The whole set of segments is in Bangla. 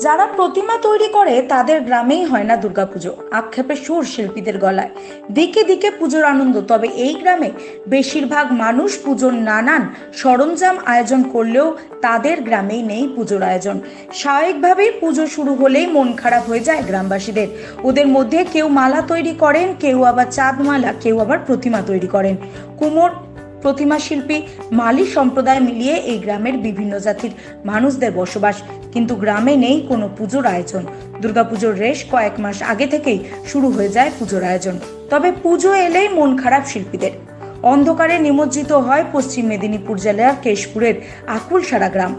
যারা প্রতিমা তৈরি করে তাদের গ্রামেই হয় না দুর্গাপুজো, আক্ষেপে সুর শিল্পীদের গলায়। দিকে দিকে পুজোর আনন্দ, তবে এই গ্রামে বেশিরভাগ মানুষ পুজোর নানান সরঞ্জাম আয়োজন করলেও তাদের গ্রামেই নেই পুজোর আয়োজন। স্বাভাবিকভাবেই পুজো শুরু হলেই মন খারাপ হয়ে যায় গ্রামবাসীদের। ওদের মধ্যে কেউ মালা তৈরি করেন, কেউ আবার চাঁদমালা, কেউ আবার প্রতিমা তৈরি করেন। কুমোর, প্রতিমা শিল্পী, মালি সম্প্রদায় মিলিয়ে এই গ্রামের বিভিন্ন জাতির মানুষদের বসবাস। কিন্তু গ্রামে নেই কোনো পুজোর আয়োজন। দুর্গাপুজোর রেশ কয়েক মাস আগে থেকেই শুরু হয়ে যায় পুজোর আয়োজন। তবে পুজো এলেই মন খারাপ শিল্পীদের। অন্ধকারে নিমজ্জিত হয় পশ্চিম মেদিনীপুর জেলার কেশপুরের আকুলসারা গ্রাম।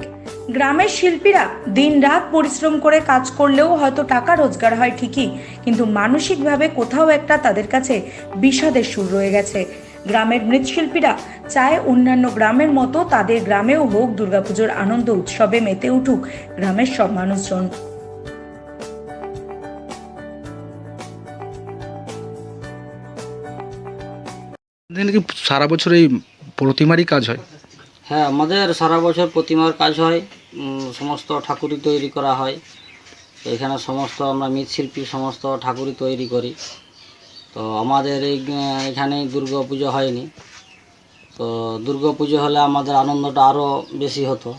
গ্রামের শিল্পীরা দিন রাত পরিশ্রম করে কাজ করলেও হয়তো টাকা রোজগার হয় ঠিকই, কিন্তু মানসিকভাবে কোথাও একটা তাদের কাছে বিষাদের সুর রয়ে গেছে। গ্রামের মৃৎশিল্পীরা চায় অন্যান্য গ্রামের মতো তাদের গ্রামেও হোক দুর্গাপুজোর আনন্দ উৎসবে মেতে উঠুক গ্রামের সব মানুষজন। এখানে কি সারা বছর এই প্রতিমারই কাজ হয়? হ্যাঁ, আমাদের সারা বছর প্রতিমার কাজ হয়। সমস্ত ঠাকুরই তৈরি করা হয়। তো এখানে সমস্ত আমরা মৃৎশিল্পী সমস্ত ঠাকুরই তৈরি করি। তো আমাদের এখানে দুর্গা পুজো হয়নি। তো দুর্গা পুজো হলে আমাদের আনন্দটা আরও বেশি হতো,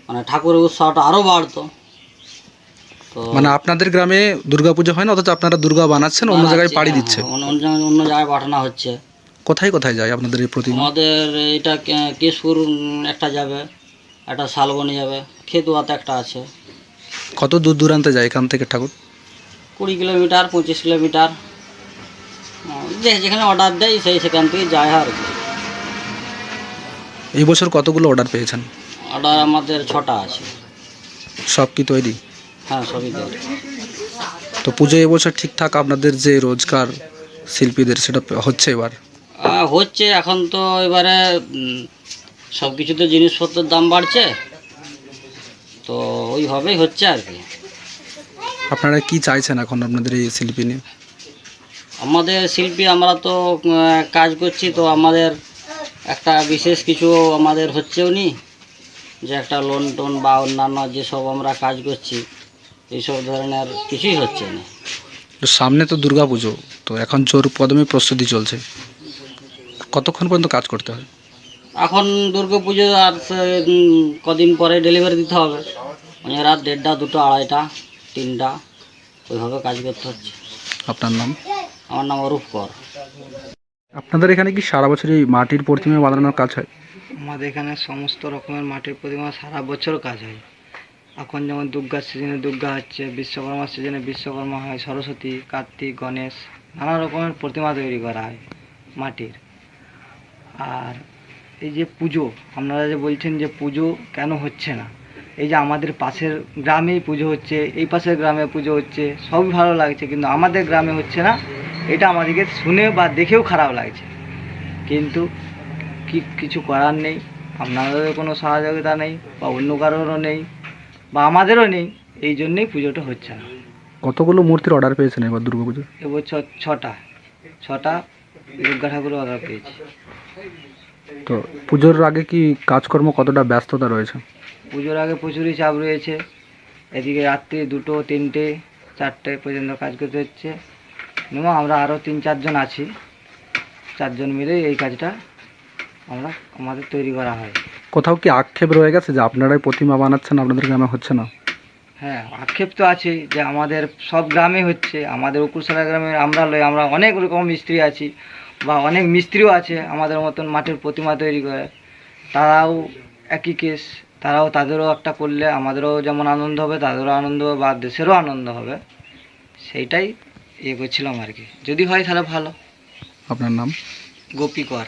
মানে ঠাকুরের উৎসাহটা আরও বাড়তো। তো মানে আপনাদের গ্রামে দুর্গাপুজো হয় না, অথচ আপনারা দুর্গা বানাচ্ছেন, অন্য জায়গায় পাড়ি দিচ্ছে। অন্য জায়গায় পাঠানো হচ্ছে। কোথায় কোথায় যায় আপনাদের এই প্রতিমা? আমাদের এটা কেশপুর একটা যাবে, একটা শালবনি যাবে, খেতুয়াতে একটা আছে। কত দূর দূরান্তে যায় এখান থেকে ঠাকুর? 20 কিলোমিটার 25 কিলোমিটার, যে যেখানে অর্ডার দেয় সেখান থেকে যায় আর কি। এই বছর কতগুলো অর্ডার পেয়েছেন? অর্ডার আমাদের 6টা আছে। সব কি তৈরি? হ্যাঁ, সবই তৈরি। তো পুজো এবছর ঠিকঠাক আপনাদের যে রোজগার শিল্পীদের সেটা হচ্ছে এবার? হচ্ছে এখন তো এবারে সব কিছুতে জিনিসপত্রের দাম বাড়ছে, তো ওইভাবেই হচ্ছে আর কি। আপনারা কি চাইছেন এখন আপনাদের এই শিল্পী নিয়ে? আমাদের শিল্পী আমরা তো কাজ করছি, তো আমাদের একটা বিশেষ কিছু আমাদের হচ্ছেও নি, যে একটা লোন টোন বা অন্যান্য যেসব আমরা কাজ করছি এইসব ধরনের কিছুই হচ্ছে না। তো সামনে তো দুর্গাপুজো, তো এখন জোর কদমে প্রস্তুতি চলছে, কতক্ষণ পর্যন্ত কাজ করতে হয়? এখন দুর্গা পুজো আর কদিন পরে ডেলিভারি দিতে হবে, মানে রাত 1:30, 2টো, 2:30, 3টা ওইভাবে কাজ করতে হচ্ছে। আপনার নাম? আমার নাম অরূপ কর। আপনাদের এখানে কি সারা বছরই মাটির প্রতিমা বানানোর কাজ হয়? আমাদের এখানে সমস্ত রকমের মাটির প্রতিমা সারা বছর কাজ হয়। এখন যেমন দুর্গার সিজনে দুর্গা হচ্ছে, বিশ্বকর্মার সিজনে বিশ্বকর্মা হয়, সরস্বতী, কার্তিক, গণেশ, নানা রকমের প্রতিমা তৈরি করা হয় মাটির। আর এই যে পুজো, আপনারা যে বলছেন যে পুজো কেন হচ্ছে না, এই যে আমাদের পাশের গ্রামেই পুজো হচ্ছে, এই পাশের গ্রামে পুজো হচ্ছে, সবই ভালো লাগছে, কিন্তু আমাদের গ্রামে হচ্ছে না। এটা আমাদেরকে শুনে বা দেখেও খারাপ লাগছে, কিন্তু কিছু করার নেই। আপনাদেরও কোনো সহযোগিতা নেই বা অন্য কারোরও নেই বা আমাদেরও নেই, এই জন্যেই পুজোটা হচ্ছে না। কতগুলো মূর্তির অর্ডার পেয়েছেন এবার দুর্গাপুজো? এবছর 6টা দুর্গা ঠাকুরের অর্ডার পেয়েছি। তো পুজোর আগে কি কাজকর্ম কতটা ব্যস্ততা রয়েছে? পুজোর আগে প্রচুরই চাপ রয়েছে। এদিকে রাত্রি 2টো, 3টে, 4টে পর্যন্ত কাজ করতে হচ্ছে। মিনিমাম আমরা আরও 3-4 জন আছি, 4 জন মিলে এই কাজটা আমাদের তৈরি করা হয়। কোথাও কি আক্ষেপ রয়ে গেছে যে আপনারাই প্রতিমা বানাচ্ছেন, আপনাদের গ্রামে হচ্ছে না? হ্যাঁ, আক্ষেপ তো আছেই যে আমাদের সব গ্রামে হচ্ছে, আমাদের উকুরসারা গ্রামে আমরা অনেক রকম মিস্ত্রি আছি বা অনেক মিস্ত্রিও আছে আমাদের মতন মাটির প্রতিমা তৈরি করে। তারাও একই কেস, তাদেরও একটা করলে আমাদেরও যেমন আনন্দ হবে, তাদেরও আনন্দ হবে বা দেশেরও আনন্দ হবে, সেইটাই করছিলাম আর কি। যদি হয় তাহলে ভালো। আপনার নাম? গোপী কর।